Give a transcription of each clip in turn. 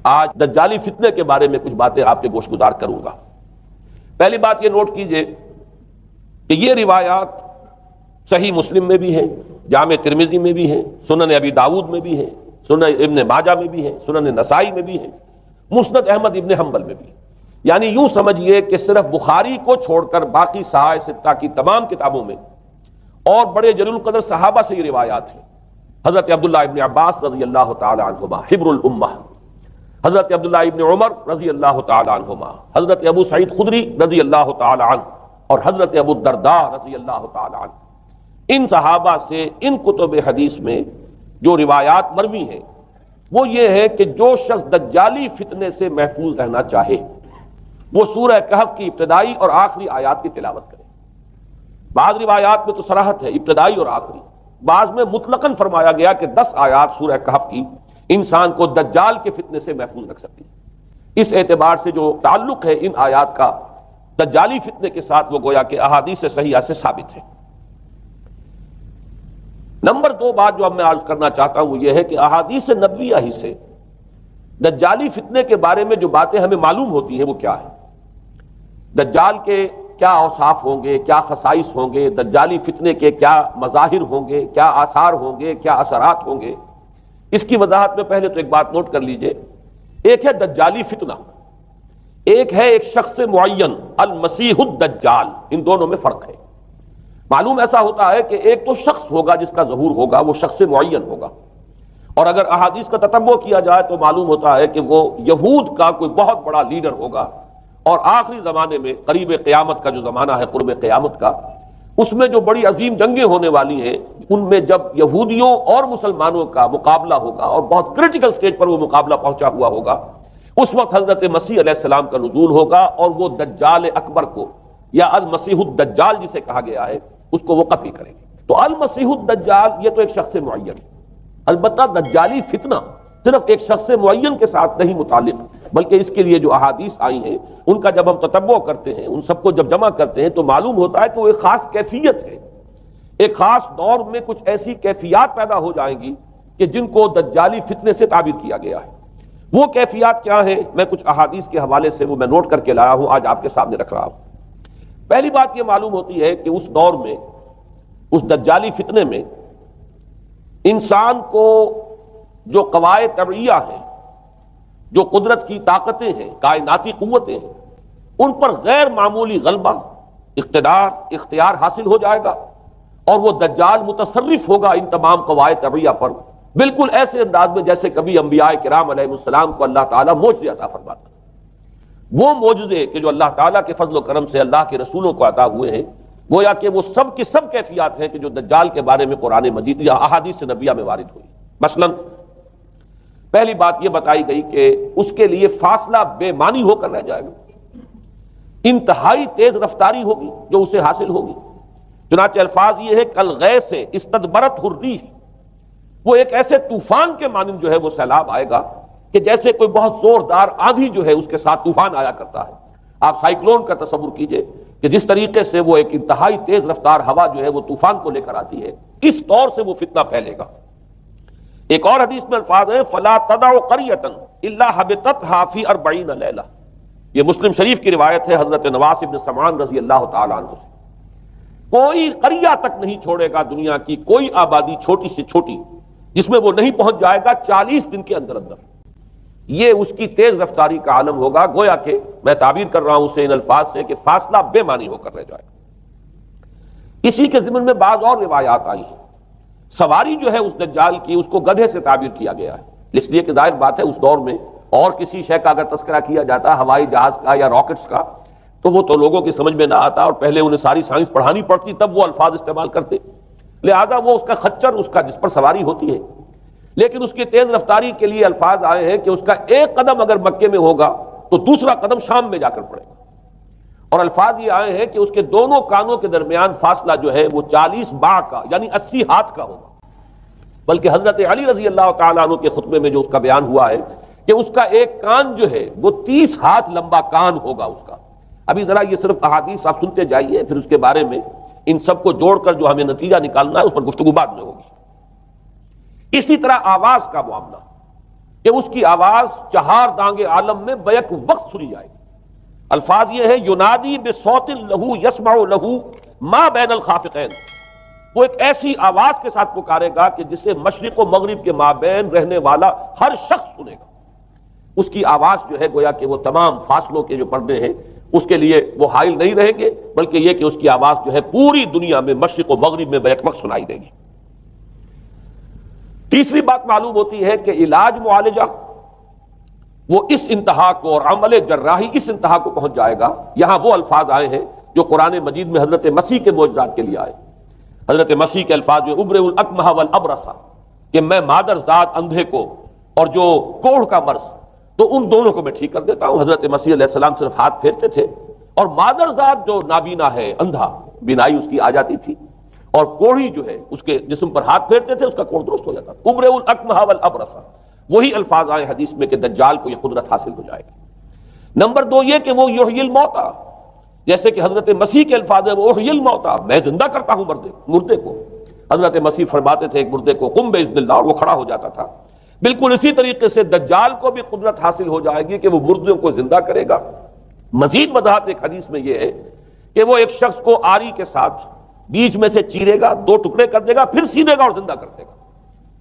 آج دجالی فتنے کے بارے میں کچھ باتیں آپ کے گوش گزار کروں گا۔ پہلی بات یہ نوٹ کیجئے کہ یہ روایات صحیح مسلم میں بھی ہیں، جامع ترمذی میں بھی ہیں، سنن ابی داؤد میں بھی ہیں، سنن ابن ماجہ میں بھی ہیں، سنن نسائی میں بھی ہیں، مسند احمد ابن حنبل میں بھی ہیں۔ یعنی یوں سمجھیے کہ صرف بخاری کو چھوڑ کر باقی صحاح ستہ کی تمام کتابوں میں اور بڑے جلیل القدر صحابہ سے یہ روایات ہیں۔ حضرت عبداللہ ابن عباس رضی اللہ تعالی عنہما حبر الامہ، حضرت عبداللہ ابن عمر رضی اللہ تعالی عنہما، حضرت ابو سعید خدری رضی اللہ تعالی عنہ اور حضرت ابو الدرداء رضی اللہ تعالی عنہ، ان صحابہ سے ان کتب حدیث میں جو روایات مروی ہیں وہ یہ ہے کہ جو شخص دجالی فتنے سے محفوظ رہنا چاہے وہ سورہ کہف کی ابتدائی اور آخری آیات کی تلاوت کرے۔ بعض روایات میں تو صراحت ہے ابتدائی اور آخری، بعض میں مطلقاً فرمایا گیا کہ 10 آیات سورہ کہف کی انسان کو دجال کے فتنے سے محفوظ رکھ سکتی ہے۔ اس اعتبار سے جو تعلق ہے ان آیات کا دجالی فتنے کے ساتھ وہ گویا کہ احادیث صحیحہ سے ثابت ہے۔ نمبر 2 بات جو اب میں عرض کرنا چاہتا ہوں وہ یہ ہے کہ احادیث نبویہ ہی سے دجالی فتنے کے بارے میں جو باتیں ہمیں معلوم ہوتی ہیں وہ کیا ہے، دجال کے کیا اوصاف ہوں گے، کیا خصائص ہوں گے، دجالی فتنے کے کیا مظاہر ہوں گے، کیا آثار ہوں گے، کیا اثرات ہوں گے۔ اس کی وضاحت میں پہلے تو ایک بات نوٹ کر لیجئے، ایک ہے دجالی فتنہ، ایک ہے ایک شخص معین المسیح الدجال، ان دونوں میں فرق ہے۔ معلوم ایسا ہوتا ہے کہ ایک تو شخص ہوگا جس کا ظہور ہوگا، وہ شخص معین ہوگا، اور اگر احادیث کا تتبع کیا جائے تو معلوم ہوتا ہے کہ وہ یہود کا کوئی بہت بڑا لیڈر ہوگا، اور آخری زمانے میں قریب قیامت کا جو زمانہ ہے، قرب قیامت کا، اس میں جو بڑی عظیم جنگیں ہونے والی ہیں ان میں جب یہودیوں اور مسلمانوں کا مقابلہ ہوگا اور بہت کریٹیکل سٹیج پر وہ مقابلہ پہنچا ہوا ہوگا، اس وقت حضرت مسیح علیہ السلام کا نزول ہوگا اور وہ دجال اکبر کو یا المسیح الدجال جسے کہا گیا ہے اس کو وہ قتل کریں گے۔ تو المسیح الدجال یہ تو ایک شخص معین ہے، البتہ دجالی فتنہ صرف ایک شخص معین کے ساتھ نہیں متعلق، بلکہ اس کے لیے جو احادیث آئی ہیں ان کا جب ہم تتبع کرتے ہیں، ان سب کو جب جمع کرتے ہیں تو معلوم ہوتا ہے کہ وہ ایک خاص کیفیت ہے، ایک خاص دور میں کچھ ایسی کیفیات پیدا ہو جائیں گی کہ جن کو دجالی فتنے سے تعبیر کیا گیا ہے۔ وہ کیفیات کیا ہیں، میں کچھ احادیث کے حوالے سے وہ میں نوٹ کر کے لایا ہوں، آج آپ کے سامنے رکھ رہا ہوں۔ پہلی بات یہ معلوم ہوتی ہے کہ اس دور میں، اس دجالی فتنے میں، انسان کو جو قواعد طبعیہ ہیں، جو قدرت کی طاقتیں ہیں، کائناتی قوتیں ہیں، ان پر غیر معمولی غلبہ، اقتدار، اختیار حاصل ہو جائے گا، اور وہ دجال متصرف ہوگا ان تمام قواعد طبعیہ پر، بالکل ایسے انداز میں جیسے کبھی انبیاء کرام علیہ السلام کو اللہ تعالیٰ معجزے عطا فرماتا ہے۔ وہ معجزے کہ جو اللہ تعالیٰ کے فضل و کرم سے اللہ کے رسولوں کو عطا ہوئے ہیں، گویا کہ وہ سب کی سب کیفیات ہیں کہ جو دجال کے بارے میں قرآن مجید یا احادیث نبویہ میں وارد ہوئی۔ مثلا پہلی بات یہ بتائی گئی کہ اس کے لیے فاصلہ بے معنی ہو کر رہ جائے گا، انتہائی تیز رفتاری ہوگی جو اسے حاصل ہوگی۔ چنانچہ الفاظ یہ ہے کل غیث سے استدبرت الریح، وہ ایک ایسے طوفان کے مانند جو ہے وہ سیلاب آئے گا کہ جیسے کوئی بہت زوردار آندھی جو ہے اس کے ساتھ طوفان آیا کرتا ہے۔ آپ سائیکلون کا تصور کیجئے کہ جس طریقے سے وہ ایک انتہائی تیز رفتار ہوا جو ہے وہ طوفان کو لے کر آتی ہے، اس طور سے وہ فتنہ پھیلے گا۔ ایک اور حدیث میں الفاظ ہیں فلا تدع قریۃ الا حبطتها فی 40 لیلہ، یہ مسلم شریف کی روایت ہے حضرت نواس بن سمعان رضی اللہ تعالی عنہ سے۔ کوئی قریہ تک نہیں چھوڑے گا دنیا کی کوئی آبادی چھوٹی سے چھوٹی جس میں وہ نہیں پہنچ جائے گا 40 دن کے اندر اندر۔ یہ اس کی تیز رفتاری کا عالم ہوگا، گویا کہ میں تعبیر کر رہا ہوں اسے ان الفاظ سے کہ فاصلہ بے معنی ہو کر رہ جائے گا۔ اسی کے ضمن میں بعض اور روایات آئی ہیں، سواری جو ہے اس دجال کی اس کو گدھے سے تعبیر کیا گیا ہے، اس لیے کہ ظاہر بات ہے اس دور میں اور کسی شے کا اگر تذکرہ کیا جاتا ہوائی جہاز کا یا راکٹس کا تو وہ تو لوگوں کی سمجھ میں نہ آتا، اور پہلے انہیں ساری سائنس پڑھانی پڑتی تب وہ الفاظ استعمال کرتے، لہذا وہ اس کا خچر، اس کا جس پر سواری ہوتی ہے، لیکن اس کی تیز رفتاری کے لیے الفاظ آئے ہیں کہ اس کا ایک قدم اگر مکے میں ہوگا تو دوسرا قدم شام میں جا کر پڑے گا، اور الفاظ یہ آئے ہیں کہ اس کے دونوں کانوں کے درمیان فاصلہ جو ہے وہ 40 باع کا یعنی 80 ہاتھ کا ہوگا۔ بلکہ حضرت علی رضی اللہ تعالیٰ عنہ کے خطبے میں جو اس کا بیان ہوا ہے کہ اس کا ایک کان جو ہے وہ 30 ہاتھ لمبا کان ہوگا اس کا۔ ابھی ذرا یہ صرف احادیث آپ سنتے جائیے، پھر اس کے بارے میں ان سب کو جوڑ کر جو ہمیں نتیجہ نکالنا ہے اس پر گفتگو بعد میں ہوگی۔ اسی طرح آواز کا معاملہ، کہ اس کی آواز چہار دانگ عالم میں بیک وقت سنی جائے گی۔ الفاظ یہ ہے ینادی بصوت لہو یسمع لہو ما بین الخافقین، وہ ایک ایسی آواز کے ساتھ پکارے گا کہ جسے مشرق و مغرب کے مابین رہنے والا ہر شخص سنے گا۔ اس کی آواز جو ہے گویا کہ وہ تمام فاصلوں کے جو پردے ہیں اس کے لیے وہ حائل نہیں رہیں گے، بلکہ یہ کہ اس کی آواز جو ہے پوری دنیا میں مشرق و مغرب میں بیک وقت سنائی دے گی۔ تیسری بات معلوم ہوتی ہے کہ علاج معالجہ وہ اس انتہا کو اور عمل جراحی اس انتہا کو پہنچ جائے گا۔ یہاں وہ الفاظ آئے ہیں جو قرآن مجید میں حضرت مسیح کے معجزات کے لیے آئے۔ حضرت مسیح کے الفاظ جو ابرئ الاکمہ والابرص، کہ میں مادر ذات اندھے کو اور جو کوڑھ کا مرض تو ان دونوں کو میں ٹھیک کر دیتا ہوں۔ حضرت مسیح علیہ السلام صرف ہاتھ پھیرتے تھے اور مادر ذات جو نابینا ہے، اندھا، بینائی اس کی آ جاتی تھی، اور کوڑھی جو ہے اس کے جسم پر ہاتھ پھیرتے تھے، اس کا کوڑھ درست ہو جاتا تھا۔ ابرئ الاکمہ والابرص، وہی الفاظ آئے حدیث میں کہ دجال کو یہ قدرت حاصل ہو جائے گی۔ نمبر دو یہ کہ وہ یحیی الموتیٰ، جیسے کہ حضرت مسیح کے الفاظ ہیں وہ احیی الموتیٰ، میں زندہ کرتا ہوں مردے کو۔ حضرت مسیح فرماتے تھے ایک مردے کو قم باذن اللہ، اور وہ کھڑا ہو جاتا تھا۔ بالکل اسی طریقے سے دجال کو بھی قدرت حاصل ہو جائے گی کہ وہ مردوں کو زندہ کرے گا۔ مزید وضاحت ایک حدیث میں یہ ہے کہ وہ ایک شخص کو آری کے ساتھ بیچ میں سے چیرے گا، دو ٹکڑے کر دے گا، پھر سینے گا اور زندہ کر دے گا۔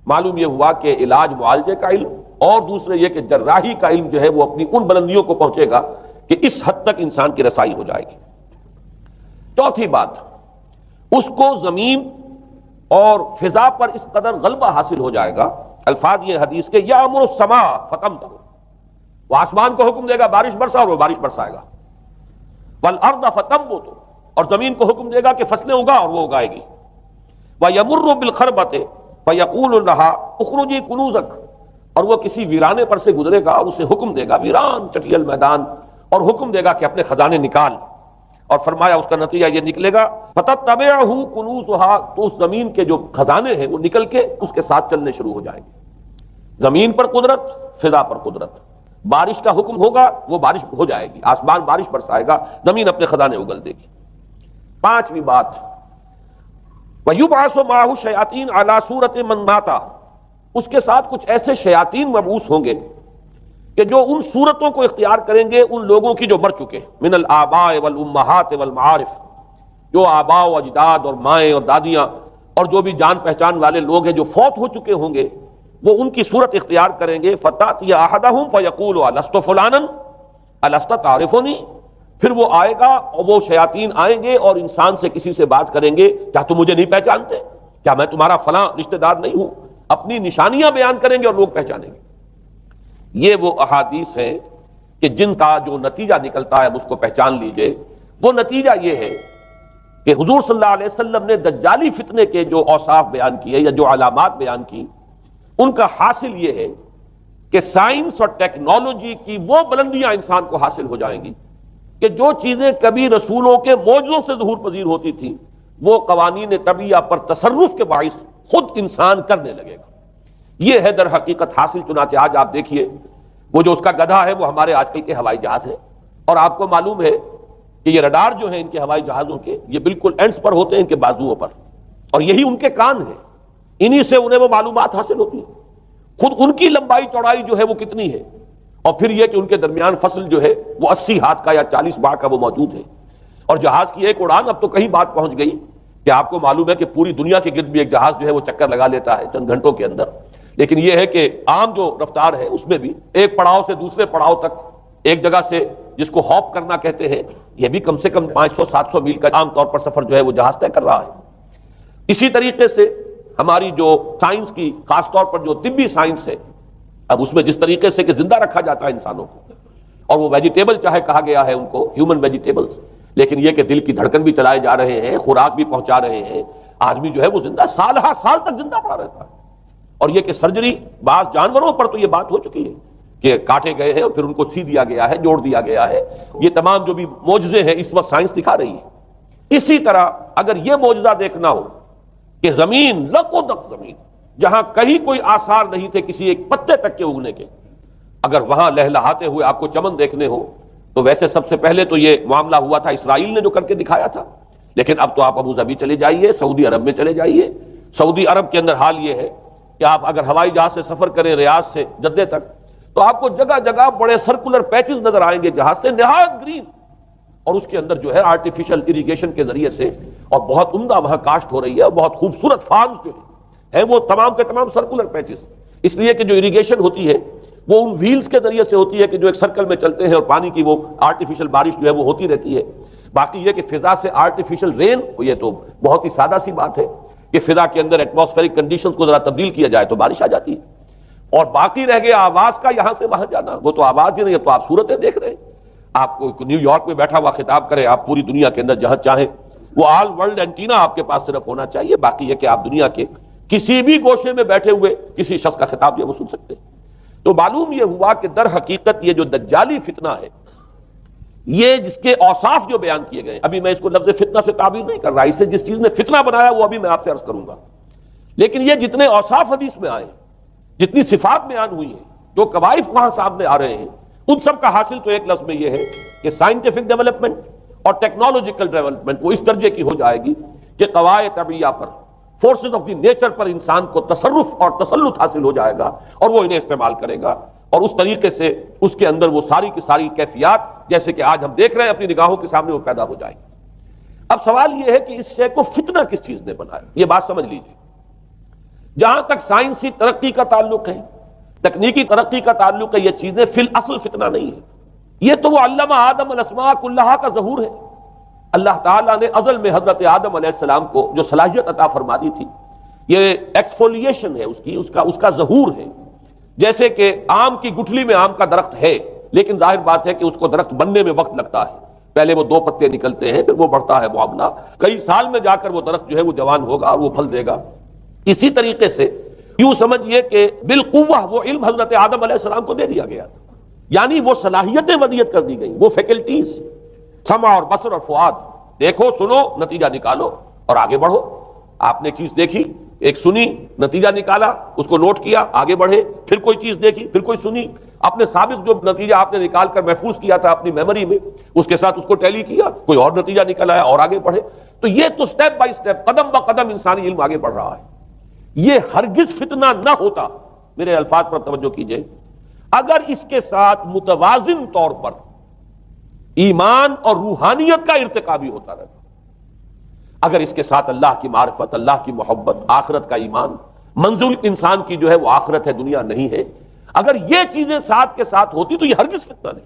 معلوم یہ ہوا کہ علاج معالجے کا علم اور دوسرے یہ کہ جراحی کا علم جو ہے وہ اپنی ان بلندیوں کو پہنچے گا کہ اس حد تک انسان کی رسائی ہو جائے گی۔ چوتھی بات، اس کو زمین اور فضا پر اس قدر غلبہ حاصل ہو جائے گا، الفاظ یہ حدیث کے یامر السماء فتمطر، وہ آسمان کو حکم دے گا بارش برسا اور وہ بارش برسائے گا، والارض فتنبت، اور زمین کو حکم دے گا کہ فصلیں اگا اور وہ اگائے گی، ویمر بالخربۃ فیقول لها اخرجی کنوزک، اور وہ کسی ویرانے پر سے گزرے گا اور اسے حکم دے گا، ویران چٹیل میدان، اور حکم دے گا کہ اپنے خزانے نکال، اور فرمایا اس کا نتیجہ یہ نکلے گا فتتبعہ کنوزہا، تو اس زمین کے جو خزانے ہیں وہ نکل کے اس کے ساتھ چلنے شروع ہو جائیں گے۔ زمین پر قدرت، فضا پر قدرت، بارش کا حکم ہوگا وہ بارش ہو جائے گی، آسمان بارش برسائے گا، زمین اپنے خزانے اگل دے گی۔ پانچویں بات، وَيُبْعَثُ مَعَهُ الشَّيَاطِينُ عَلَى صُورَةِ مَن مَاتَ، اس کے ساتھ کچھ ایسے شیاطین مبعوث ہوں گے کہ جو ان صورتوں کو اختیار کریں گے ان لوگوں کی جو مر چکے، من الآباء والامہات والمعارف، جو آباء و اجداد اور مائیں اور دادیاں اور جو بھی جان پہچان والے لوگ ہیں جو فوت ہو چکے ہوں گے، وہ ان کی صورت اختیار کریں گے۔ فَتَأْتِيَ أَحَدَهُمْ فَيَقُولُ أَلَسْتُ فُلَانًا أَلَسْتَ تَعْرِفُنِي، پھر وہ آئے گا اور وہ شیاطین آئیں گے اور انسان سے کسی سے بات کریں گے، کیا تم مجھے نہیں پہچانتے؟ کیا میں تمہارا فلاں رشتہ دار نہیں ہوں؟ اپنی نشانیاں بیان کریں گے اور لوگ پہچانیں گے۔ یہ وہ احادیث ہیں کہ جن کا جو نتیجہ نکلتا ہے اب اس کو پہچان لیجئے۔ وہ نتیجہ یہ ہے کہ حضور صلی اللہ علیہ وسلم نے دجالی فتنے کے جو اوصاف بیان کیے یا جو علامات بیان کی، ان کا حاصل یہ ہے کہ سائنس اور ٹیکنالوجی کی وہ بلندیاں انسان کو حاصل ہو جائیں گی کہ جو چیزیں کبھی رسولوں کے معجزوں سے ظہور پذیر ہوتی تھیں وہ قوانین طبیعہ پر تصرف کے باعث خود انسان کرنے لگے گا۔ یہ ہے در حقیقت حاصل۔ چنانچہ آج آپ دیکھیے وہ جو اس کا گدھا ہے وہ ہمارے آج کل کے ہوائی جہاز ہے، اور آپ کو معلوم ہے کہ یہ رڈار جو ہیں ان کے ہوائی جہازوں کے، یہ بالکل اینڈز پر ہوتے ہیں ان کے بازوؤں پر، اور یہی ان کے کان ہیں، انہی سے انہیں وہ معلومات حاصل ہوتی ہیں۔ خود ان کی لمبائی چوڑائی جو ہے وہ کتنی ہے، اور پھر یہ کہ ان کے درمیان فصل جو ہے وہ 80 ہاتھ کا یا 40 باع کا وہ موجود ہے، اور جہاز کی ایک اڑان اب تو کہیں بات پہنچ گئی کہ آپ کو معلوم ہے کہ پوری دنیا کے گرد بھی ایک جہاز جو ہے وہ چکر لگا لیتا ہے چند گھنٹوں کے اندر۔ لیکن یہ ہے کہ عام جو رفتار ہے اس میں بھی ایک پڑاؤ سے دوسرے پڑاؤ تک، ایک جگہ سے جس کو ہاپ کرنا کہتے ہیں، یہ بھی کم سے کم 500-700 میل کا عام طور پر سفر جو ہے وہ جہاز طے کر رہا ہے۔ اسی طریقے سے ہماری جو سائنس کی، خاص طور پر جو طبی سائنس ہے، اب اس میں جس طریقے سے کہ زندہ رکھا جاتا ہے انسانوں کو، اور وہ ویجیٹیبل چاہے کہا گیا ہے ان کو ہیومن ویجیٹیبلز، لیکن یہ کہ دل کی دھڑکن بھی چلائے جا رہے ہیں، خوراک بھی پہنچا رہے ہیں، آدمی جو ہے وہ زندہ سال ہر سال تک زندہ پڑا رہتا ہے۔ اور یہ کہ سرجری بعض جانوروں پر تو یہ بات ہو چکی ہے کہ کاٹے گئے ہیں اور پھر ان کو سی دیا گیا ہے، جوڑ دیا گیا ہے۔ یہ تمام جو بھی معجزے ہیں اس وقت سائنس دکھا رہی ہے۔ اسی طرح اگر یہ معجزہ دیکھنا ہو کہ زمین لقدق زمین، جہاں کہیں کوئی آثار نہیں تھے کسی ایک پتے تک کے اگنے کے، اگر وہاں لہلہاتے ہوئے آپ کو چمن دیکھنے ہو تو ویسے سب سے پہلے تو یہ معاملہ ہوا تھا اسرائیل نے جو کر کے دکھایا تھا، لیکن اب تو آپ ابو ظبی چلے جائیے، سعودی عرب میں چلے جائیے۔ سعودی عرب کے اندر حال یہ ہے کہ آپ اگر ہوائی جہاز سے سفر کریں ریاض سے جدے تک تو آپ کو جگہ جگہ بڑے سرکولر پیچز نظر آئیں گے جہاز سے نہایت گرین، اور اس کے اندر جو ہے آرٹیفیشل اریگیشن کے ذریعے سے اور بہت عمدہ وہاں کاشت ہو رہی ہے، اور بہت خوبصورت فارمز جو ہیں وہ تمام کے تمام سرکولر پیچز، اس لیے کہ جو اریگیشن ہوتی ہے وہ ان ویلز کے ذریعے سے ہوتی ہے کہ جو ایک سرکل میں چلتے ہیں اور پانی کی وہ آرٹیفیشل بارش جو ہے وہ ہوتی رہتی ہے۔ باقی یہ کہ فضا سے آرٹیفیشل رین، یہ تو بہت ہی سادہ سی بات ہے کہ فضا کے اندر ایٹماسفیرک کنڈیشنز کو ذرا تبدیل کیا جائے تو بارش آ جاتی ہے۔ اور باقی رہ گیا آواز کا یہاں سے وہاں جانا، وہ تو آواز ہی نہیں، تو آپ صورتیں دیکھ رہے ہیں۔ آپ کو نیو یارک میں بیٹھا ہوا خطاب کرے، آپ پوری دنیا کے اندر جہاں چاہیں وہ آل ورلڈ اینٹینا آپ کے پاس صرف ہونا چاہیے، باقی یہ کہ آپ دنیا کے کسی بھی گوشے میں بیٹھے ہوئے کسی شخص کا خطاب جو وہ سن سکتے ہیں۔ تو معلوم یہ ہوا کہ در حقیقت یہ جو دجالی فتنہ ہے، یہ جس کے اوصاف جو بیان کیے گئے، ابھی میں اس کو لفظ فتنہ سے تعبیر نہیں کر رہا، اسے جس چیز نے فتنہ بنایا وہ ابھی میں آپ سے عرض کروں گا، لیکن یہ جتنے اوصاف حدیث میں آئے، جتنی صفات بیان ہوئی ہیں، جو کوائف وہاں سامنے آ رہے ہیں، ان سب کا حاصل تو ایک لفظ میں یہ ہے کہ سائنٹیفک ڈیولپمنٹ اور ٹیکنالوجیکل ڈیولپمنٹ وہ اس درجے کی ہو جائے گی کہ قواعد طبیعیہ پر، فورسز آف دی نیچر پر انسان کو تصرف اور تسلط حاصل ہو جائے گا، اور وہ انہیں استعمال کرے گا، اور اس طریقے سے اس کے اندر وہ ساری کی ساری کیفیات جیسے کہ آج ہم دیکھ رہے ہیں اپنی نگاہوں کے سامنے وہ پیدا ہو جائیں گی۔ اب سوال یہ ہے کہ اس شے کو فتنہ کس چیز نے بنایا؟ یہ بات سمجھ لیجیے، جہاں تک سائنسی ترقی کا تعلق ہے، تکنیکی ترقی کا تعلق ہے، یہ چیزیں فی الاصل فتنہ نہیں ہے، یہ تو وہ علمہ آدم الاسماء کلہا کا ظہور ہے۔ اللہ تعالیٰ نے ازل میں حضرت آدم علیہ السلام کو جو صلاحیت عطا فرما دی تھی، یہ ایکسفولیشن ہے اس کا ظہور ہے۔ جیسے کہ آم کی گٹھلی میں آم کا درخت ہے، لیکن ظاہر بات ہے کہ اس کو درخت بننے میں وقت لگتا ہے، پہلے وہ 2 پتے نکلتے ہیں، پھر وہ بڑھتا ہے معاملہ، کئی سال میں جا کر وہ درخت جو ہے وہ جوان ہوگا اور وہ پھل دے گا۔ اسی طریقے سے یوں سمجھیے کہ بالقوہ وہ علم حضرت آدم علیہ السلام کو دے دیا گیا، یعنی وہ صلاحیتیں ودیت کر دی گئیں، وہ فیکلٹیز، سمع اور بصر اور فؤاد، دیکھو سنو نتیجہ نکالو اور آگے بڑھو۔ آپ نے چیز دیکھی، ایک سنی، نتیجہ نکالا، اس کو نوٹ کیا، آگے بڑھے، پھر کوئی چیز دیکھی، پھر کوئی سنی، اپنے سابق جو نتیجہ آپ نے نکال کر محفوظ کیا تھا اپنی میموری میں، اس کے ساتھ اس کو ٹیلی کیا، کوئی اور نتیجہ نکل آیا اور آگے بڑھے۔ تو یہ تو سٹیپ بائی سٹیپ، قدم با قدم انسانی علم آگے بڑھ رہا ہے۔ یہ ہرگز فتنہ نہ ہوتا، میرے الفاظ پر توجہ کیجئے، اگر اس کے ساتھ متوازن طور پر ایمان اور روحانیت کا ارتقا بھی ہوتا رہتا، اگر اس کے ساتھ اللہ کی معرفت، اللہ کی محبت، آخرت کا ایمان، منزل انسان کی جو ہے وہ آخرت ہے، دنیا نہیں ہے، اگر یہ چیزیں ساتھ کے ساتھ ہوتی تو یہ ہرگز فتنہ نہیں۔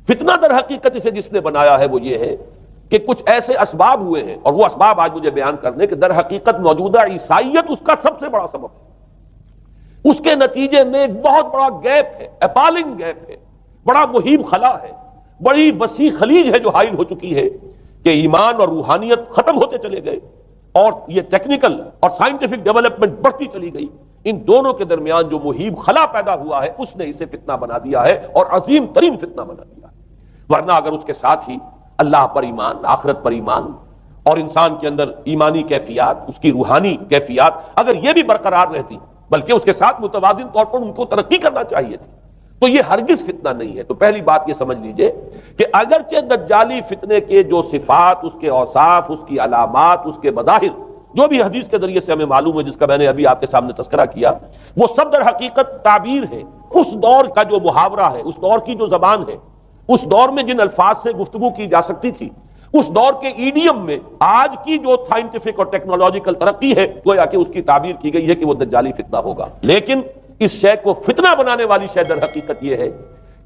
فتنہ در حقیقت اسے جس نے بنایا ہے وہ یہ ہے کہ کچھ ایسے اسباب ہوئے ہیں، اور وہ اسباب آج مجھے بیان کرنے کہ در حقیقت موجودہ عیسائیت اس کا سب سے بڑا سبب ہے۔ اس کے نتیجے میں ایک بہت بڑا گیپ ہے، اپالنگ گیپ ہے، بڑا مہیب خلا ہے، بڑی وسیع خلیج ہے جو حائل ہو چکی ہے کہ ایمان اور روحانیت ختم ہوتے چلے گئے، اور یہ ٹیکنیکل اور سائنٹیفک ڈیولپمنٹ بڑھتی چلی گئی۔ ان دونوں کے درمیان جو مہیب خلا پیدا ہوا ہے اس نے اسے فتنہ بنا دیا ہے، اور عظیم ترین فتنہ بنا دیا ہے۔ ورنہ اگر اس کے ساتھ ہی اللہ پر ایمان، آخرت پر ایمان، اور انسان کے اندر ایمانی کیفیات، اس کی روحانی کیفیات اگر یہ بھی برقرار رہتی، بلکہ اس کے ساتھ متوازن طور پر ان کو ترقی کرنا چاہیے تھی، تو یہ ہرگز فتنہ نہیں ہے۔ تو پہلی بات یہ سمجھ لیجئے کہ اگرچہ دجالی فتنے کے جو صفات، اس کے اوصاف، اس کی علامات، اس کے مظاہر جو بھی حدیث کے ذریعے سے ہمیں معلوم ہے، جس کا میں نے ابھی آپ کے سامنے تذکرہ کیا، وہ سب در حقیقت تعبیر ہے اس دور کا جو محاورہ ہے، اس دور کی جو زبان ہے، اس دور میں جن الفاظ سے گفتگو کی جا سکتی تھی، اس دور کے ایڈیم میں آج کی جو سائنٹیفک اور ٹیکنالوجیکل ترقی ہے گویا کہ اس کی تعبیر کی گئی ہے کہ وہ دجالی فتنہ ہوگا۔ لیکن اس شے کو فتنہ بنانے والی شے در حقیقت یہ ہے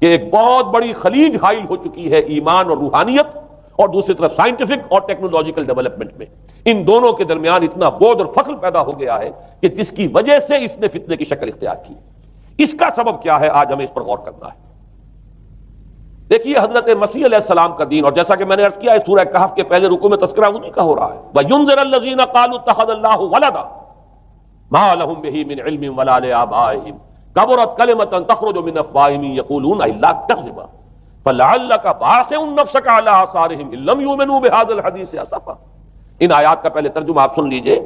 کہ ایک بہت بڑی خلیج حائل ہو چکی ہے ایمان اور روحانیت، اور دوسری طرف سائنٹیفک اور ٹیکنالوجیکل ڈیولپمنٹ میں ان دونوں کے درمیان اتنا بعد اور فصل پیدا ہو گیا ہے کہ جس کی وجہ سے اس نے فتنے کی شکل اختیار کی۔ اس کا سبب کیا ہے؟ آج ہمیں اس پر غور کرنا ہے۔ دیکھیے حضرت مسیح علیہ السلام کا دین، اور جیسا کہ میں نے عرض کیا اس سورہ کہف کے پہلے رکوع میں تذکرہ انہی کا ہو رہا ہے، وَيُنذِرَ الَّذِينَ قَالُوا اتَّخَذَ اللَّهُ وَلَدًا مَا لَهُم بِهِ مِنْ عِلْمٍ وَلَا لِآبَائِهِمْ كَبُرَتْ كَلِمَةً تَخْرُجُ مِنْ أَفْوَاهِهِمْ يَقُولُونَ إِلَّا كَذِبًا فَلَعَلَّكَ بَاخِعٌ نَفْسَكَ عَلَىٰ آثَارِهِمْ إِن لَّمْ يُؤْمِنُوا بِهَٰذَا الْحَدِيثِ أَسَفًا۔ ان آیات کا پہلے ترجمہ آپ سن لیجئے،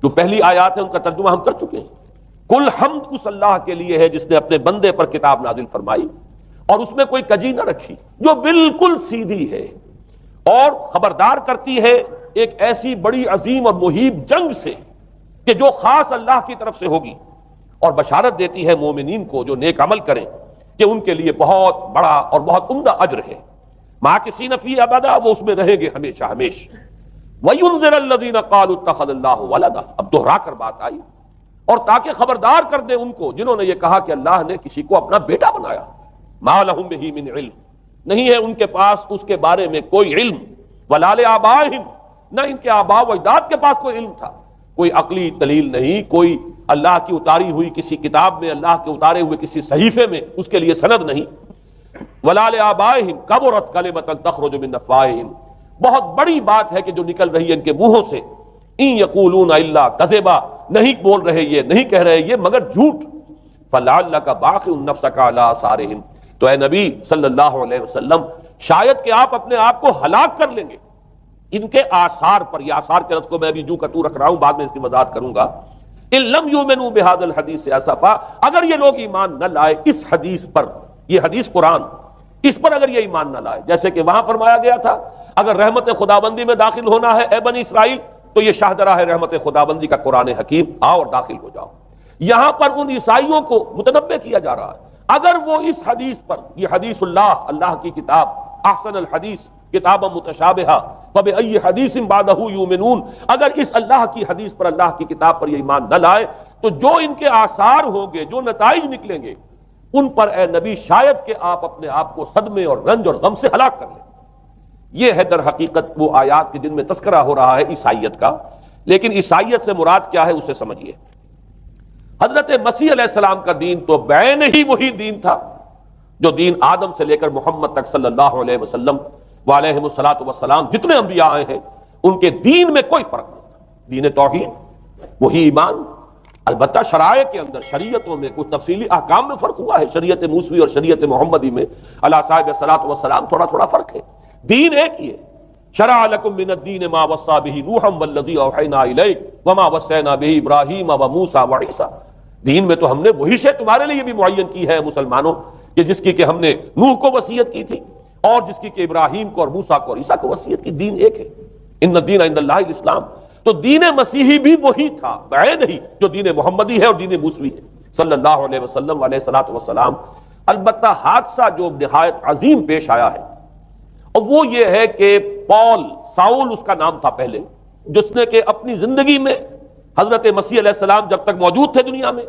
جو پہلی آیات ہیں ان کا ترجمہ ہم کر چکے ہیں۔ کل حمد اس اللہ کے لیے ہے جس نے اپنے بندے پر کتاب نازل فرمائی اور اس میں کوئی کجی نہ رکھی، جو بالکل سیدھی ہے اور خبردار کرتی ہے ایک ایسی بڑی عظیم اور مہیب جنگ سے کہ جو خاص اللہ کی طرف سے ہوگی، اور بشارت دیتی ہے مومنین کو جو نیک عمل کریں کہ ان کے لیے بہت بڑا اور بہت عمدہ اجر ہے. ماکثین فیہ ابدا، وہ اس میں رہیں گے ہمیشہ ہمیشہ. وَيُنذِرَ الَّذِينَ قَالُوا اتَّخَذَ اللَّهُ وَلَدًا، اب دوہرا کر بات آئی، اور تاکہ خبردار کر دے ان کو جنہوں نے یہ کہا کہ اللہ نے کسی کو اپنا بیٹا بنایا. مَا لَهُم بِهِ مِنْ علم، نہیں ہے ان کے پاس اس کے بارے میں کوئی علم. وَلَا لِآبَائِهِمْ، نہ ان کے آباء و اجداد کے پاس کوئی علم تھا، کوئی عقلی دلیل نہیں، کوئی اللہ کی اتاری ہوئی کسی کتاب میں، اللہ کے اتارے ہوئے کسی صحیفے میں اس کے لیے سند نہیں. وَلَا لِآبَائِهِمْ كَبُرَتْ كَلِمَةً تَخْرُجُ مِنْ أَفْوَاهِهِمْ، بہت بڑی بات ہے کہ جو نکل رہی ہے ان کے منہوں سے. إِن يَقُولُونَ إِلَّا كَذِبًا، نہیں بول رہے یہ، نہیں کہہ رہے یہ مگر جھوٹ. فَلَعَلَّكَ بَاخِعٌ نَفْسَكَ عَلَىٰ آثَارِهِمْ، تو اے نبی صلی اللہ علیہ وسلم شاید کہ آپ اپنے آپ کو ہلاک کر لیں گے ان کے آثار پر. یہ آثار کے لفظ کو میں ابھی جو کٹو رکھ رہا ہوں، بعد میں اس کی وضاحت کروں گا. ان لم یؤمنوا بهذا الحدیث اسفا، اگر یہ لوگ ایمان نہ لائے اس حدیث پر، یہ حدیث قرآن، اس پر اگر یہ ایمان نہ لائے، جیسے کہ وہاں فرمایا گیا تھا اگر رحمت خداوندی میں داخل ہونا ہے اے بنی اسرائیل تو یہ شاہدرہ ہے رحمت خداوندی کا قرآن حکیم، آؤ اور داخل ہو جاؤ. یہاں پر ان عیسائیوں کو متنبہ کیا جا رہا ہے اگر وہ اس حدیث پر، یہ حدیث اللہ، اللہ کی کتاب، احسن الحدیث کتاب متشابہہ فبأی حدیث بعدہ یؤمنون، اگر اس اللہ کی حدیث پر، اللہ کی کتاب پر یہ ایمان نہ لائے تو جو ان کے آثار ہوں گے، جو نتائج نکلیں گے ان پر اے نبی شاید کہ آپ اپنے آپ کو صدمے اور رنج اور غم سے ہلاک کر لیں. یہ ہے در حقیقت وہ آیات کے جن میں تذکرہ ہو رہا ہے عیسائیت کا. لیکن عیسائیت سے مراد کیا ہے اسے سمجھیے. حضرت مسیح علیہ السلام کا دین تو بعین ہی وہی دین تھا جو دین آدم سے لے کر محمد تک صلی اللہ علیہ وسلم وعلیہم الصلاۃ والسلام جتنے انبیاء آئے ہیں ان کے دین میں کوئی فرق نہیں تھا. دین توحید وہی ایمان، البتہ شرائع کے اندر، شریعتوں میں کچھ تفصیلی احکام میں فرق ہوا ہے. شریعت موسوی اور شریعت محمدی میں علی صاحب الصلاۃ والسلام تھوڑا تھوڑا فرق ہے. دین ایک ہی ہے. شرع لکم من الدین ما وصى به نوحا والذی اوحینا الیک وما وصینا به ابراہیم وموسیٰ وعیسیٰ. دین میں تو ہم نے وہی شے تمہارے لیے بھی معین کی ہے مسلمانوں کہ جس کی کہ ہم نے نوح کو وصیت کی تھی اور جس کی کہ ابراہیم کو اور موسیٰ کو اور عیسیٰ کو وصیت کی. دین ایک ہے. ان الدین عند اللہ الاسلام. تو دین مسیحی بھی وہی تھا بعین ہی جو دین محمدی ہے اور دین موسوی ہے صلی اللہ علیہ وسلم علیہ الصلوۃ والسلام. البتہ حادثہ جو نہایت عظیم پیش آیا ہے اور وہ یہ ہے کہ پال، ساؤل اس کا نام تھا پہلے، جس نے کہ اپنی زندگی میں حضرت مسیح علیہ السلام جب تک موجود تھے دنیا میں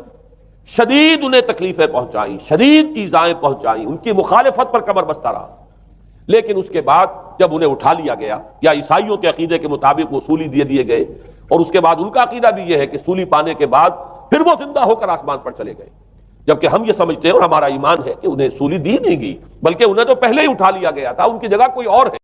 شدید انہیں تکلیفیں پہنچائیں، شدید ایذائیں پہنچائیں، ان کی مخالفت پر کمر بستہ رہا. لیکن اس کے بعد جب انہیں اٹھا لیا گیا، یا عیسائیوں کے عقیدے کے مطابق وہ سولی دیے گئے، اور اس کے بعد ان کا عقیدہ بھی یہ ہے کہ سولی پانے کے بعد پھر وہ زندہ ہو کر آسمان پر چلے گئے. جبکہ ہم یہ سمجھتے ہیں اور ہمارا ایمان ہے کہ انہیں سولی دی نہیں گئی بلکہ انہیں تو پہلے ہی اٹھا لیا گیا تھا، ان کی جگہ کوئی اور ہے.